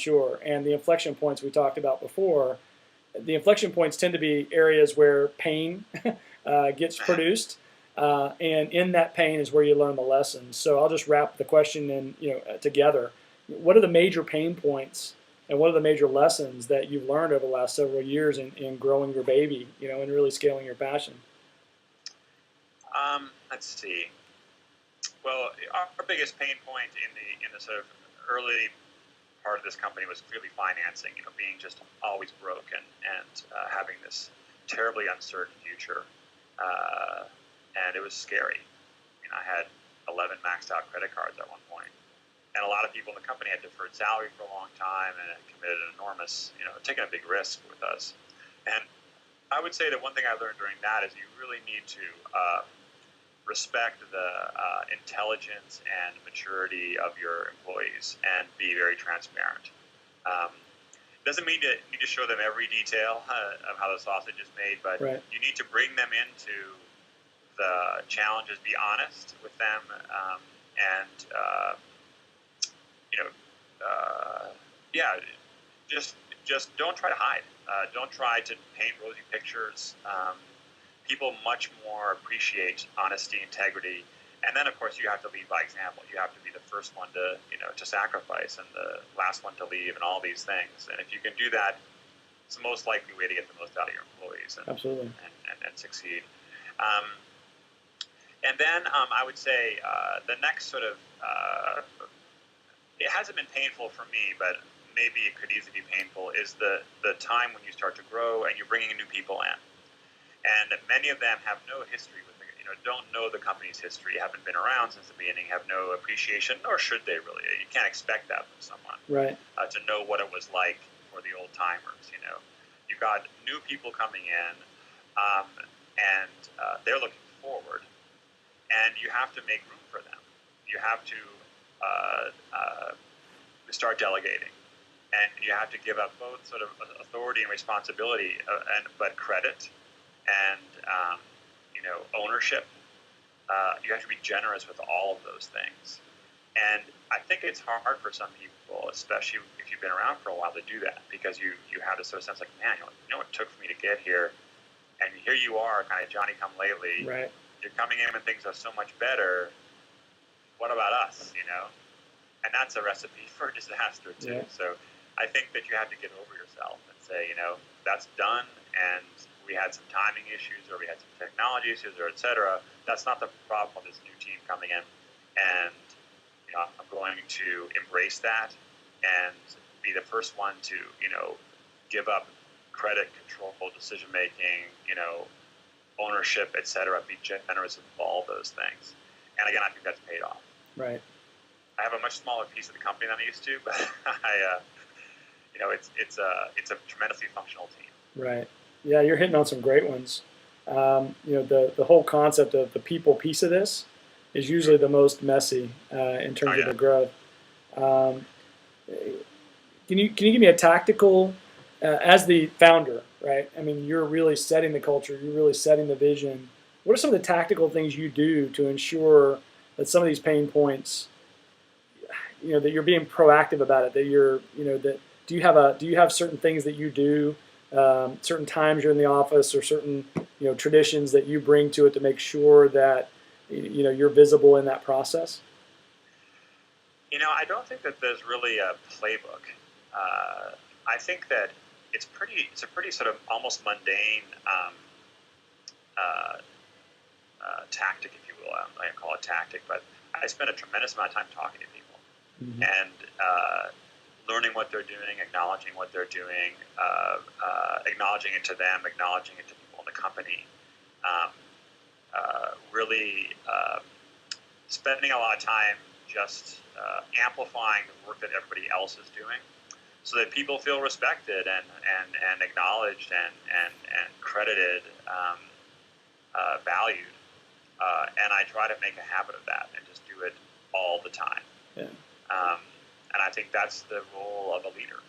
sure. And the inflection points we talked about before, the inflection points tend to be areas where pain gets produced, and in that pain is where you learn the lessons. So I'll just wrap the question in, together. What are the major pain points, and what are the major lessons that you've learned over the last several years in growing your baby, and really scaling your passion? Let's see. Well, our biggest pain point in the sort of early part of this company was clearly financing. Being just always broke and having this terribly uncertain future, and it was scary. I had 11 maxed out credit cards at one point, and a lot of people in the company had deferred salary for a long time and had committed an enormous, taken a big risk with us. And I would say that one thing I learned during that is you really need to respect the intelligence and maturity of your employees and be very transparent. Doesn't mean you need to show them every detail of how the sausage is made, but right. You need to bring them into the challenges, be honest with them, just don't try to hide. Don't try to paint rosy pictures. People much more appreciate honesty, integrity, and then of course you have to lead by example. You have to be the first one to sacrifice and the last one to leave, and all these things. And if you can do that, it's the most likely way to get the most out of your employees and absolutely and succeed. And then I would say the next sort of it hasn't been painful for me, but maybe it could easily be painful, is the time when you start to grow and you're bringing new people in. And many of them have no history with don't know the company's history, haven't been around since the beginning, have no appreciation, nor should they really. You can't expect that from someone, right? To know what it was like for the old timers. You've got new people coming in, and they're looking forward, and you have to make room for them. You have to start delegating, and you have to give up both sort of authority and responsibility, but credit and ownership. You have to be generous with all of those things. And I think it's hard for some people, especially if you've been around for a while, to do that, because you have this sort of sense like, man, what it took for me to get here, and here you are, kind of Johnny come lately. Right. You're coming in and things are so much better. What about us? And that's a recipe for disaster too. Yeah. So I think that you have to get over yourself and say, that's done, and we had some timing issues, or we had some technology issues, or et cetera. That's not the problem with this new team coming in. And I'm going to embrace that and be the first one to, give up credit, control, decision making, ownership, et cetera. Be generous with all those things. And again, I think that's paid off. Right. I have a much smaller piece of the company than I used to, but it's a tremendously functional team. Right. Yeah, you're hitting on some great ones. The whole concept of the people piece of this is usually the most messy in terms of the growth. Can you give me a tactical, as the founder, right? I mean, you're really setting the culture, you're really setting the vision. What are some of the tactical things you do to ensure that some of these pain points, that you're being proactive about it, that you're, that do you have certain things that you do, certain times you're in the office, or certain, traditions that you bring to it to make sure that, you're visible in that process? I don't think that there's really a playbook. I think that it's a pretty sort of almost mundane tactic, if you will. I don't call it tactic, but I spend a tremendous amount of time talking to people, mm-hmm. and learning what they're doing, acknowledging what they're doing, acknowledging it to them, acknowledging it to people in the company. Really spending a lot of time just amplifying the work that everybody else is doing, so that people feel respected and acknowledged and credited, valued. And I try to make a habit of that and just do it all the time. Yeah. And I think that's the role of a leader.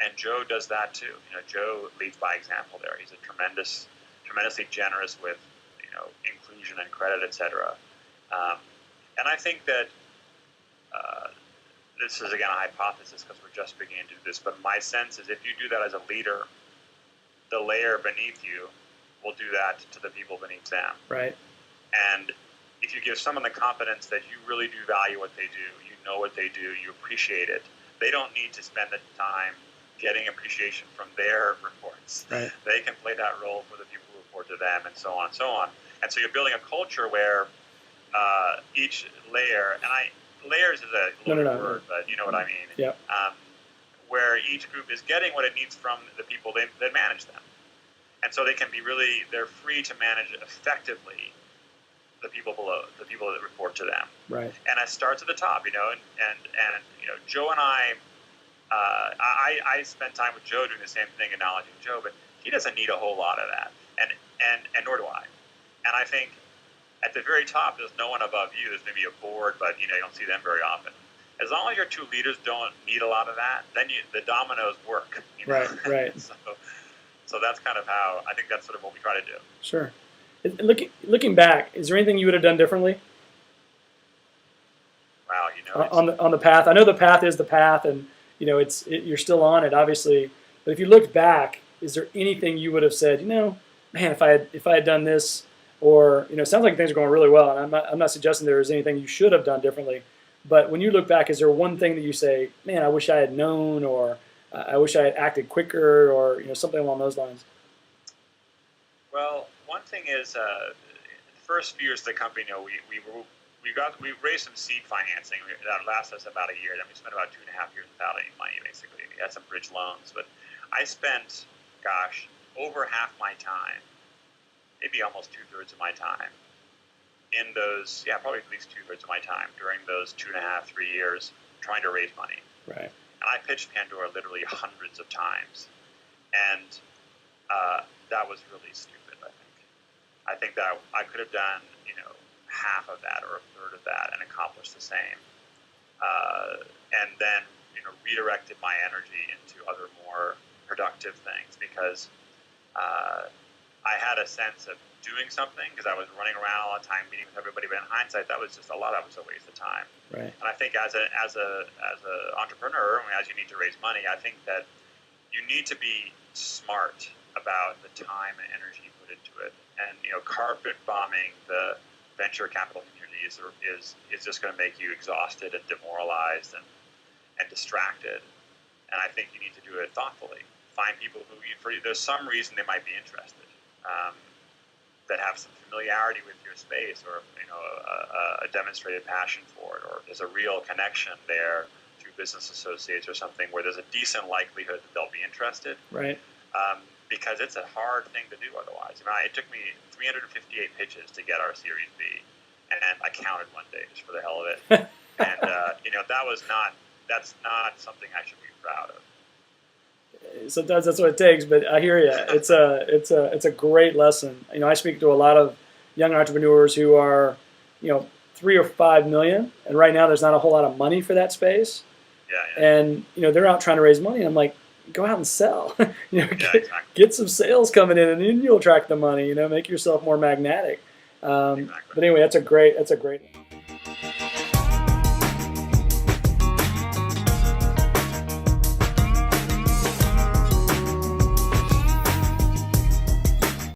And Joe does that too. Joe leads by example there. He's a tremendously generous with, inclusion and credit, et cetera. And I think that this is again a hypothesis because we're just beginning to do this, but my sense is if you do that as a leader, the layer beneath you will do that to the people beneath them. Right. And if you give someone the confidence that you really do value what they do, you know what they do, you appreciate it, they don't need to spend the time getting appreciation from their reports. Right. They can play that role for the people who report to them, and so on and so on. And so you're building a culture where each layer, layers is a loaded word, but you know what I mean. Yep. Where each group is getting what it needs from the people that manage them. And so they're free to manage effectively the people below, the people that report to them. Right. And it starts at the top, and Joe and I spend time with Joe doing the same thing, acknowledging Joe, but he doesn't need a whole lot of that, and nor do I. And I think at the very top, there's no one above you. There's maybe a board, but you don't see them very often. As long as your two leaders don't need a lot of that, then the dominoes work. Right. So that's kind of how I think that's sort of what we try to do. Sure. Looking back, is there anything you would have done differently? Wow, on the path. I know the path is the path, and you're still on it, obviously. But if you looked back, is there anything you would have said? Man, if I had done this, or it sounds like things are going really well, and I'm not suggesting there is anything you should have done differently. But when you look back, is there one thing that you say, man, I wish I had known, or I wish I had acted quicker, or something along those lines? Well, one thing is, the first few years of the company, we raised some seed financing that lasted us about a year. Then we spent about 2.5 years without any money, basically. We had some bridge loans, but I spent, over half my time, maybe almost 2/3 of my time, in those, probably at least 2/3 of my time during those 2.5, 3 years trying to raise money. Right. And I pitched Pandora literally hundreds of times, and that was really stupid. I think that I could have done, half of that or a third of that and accomplished the same, and then redirected my energy into other more productive things because I had a sense of doing something because I was running around all the time meeting with everybody. But in hindsight, that was just a lot of it was a waste of time. Right. And I think as a entrepreneur, as you need to raise money, I think that you need to be smart about the time and energy you put into it. And carpet bombing the venture capital community is just going to make you exhausted and demoralized and distracted. And I think you need to do it thoughtfully. Find people who there's some reason they might be interested. That have some familiarity with your space, or a demonstrated passion for it, or there's a real connection there through business associates or something where there's a decent likelihood that they'll be interested. Right. Because it's a hard thing to do otherwise. It took me 358 pitches to get our Series B, and I counted one day just for the hell of it. And that's not something I should be proud of. Sometimes that's what it takes, but I hear you. It's a great lesson. I speak to a lot of young entrepreneurs who are, 3 or 5 million, and right now there's not a whole lot of money for that space. Yeah. And they're out trying to raise money, and I'm like, go out and sell. Exactly. Get some sales coming in, and then you'll attract the money. Make yourself more magnetic. Exactly. But anyway, that's a great.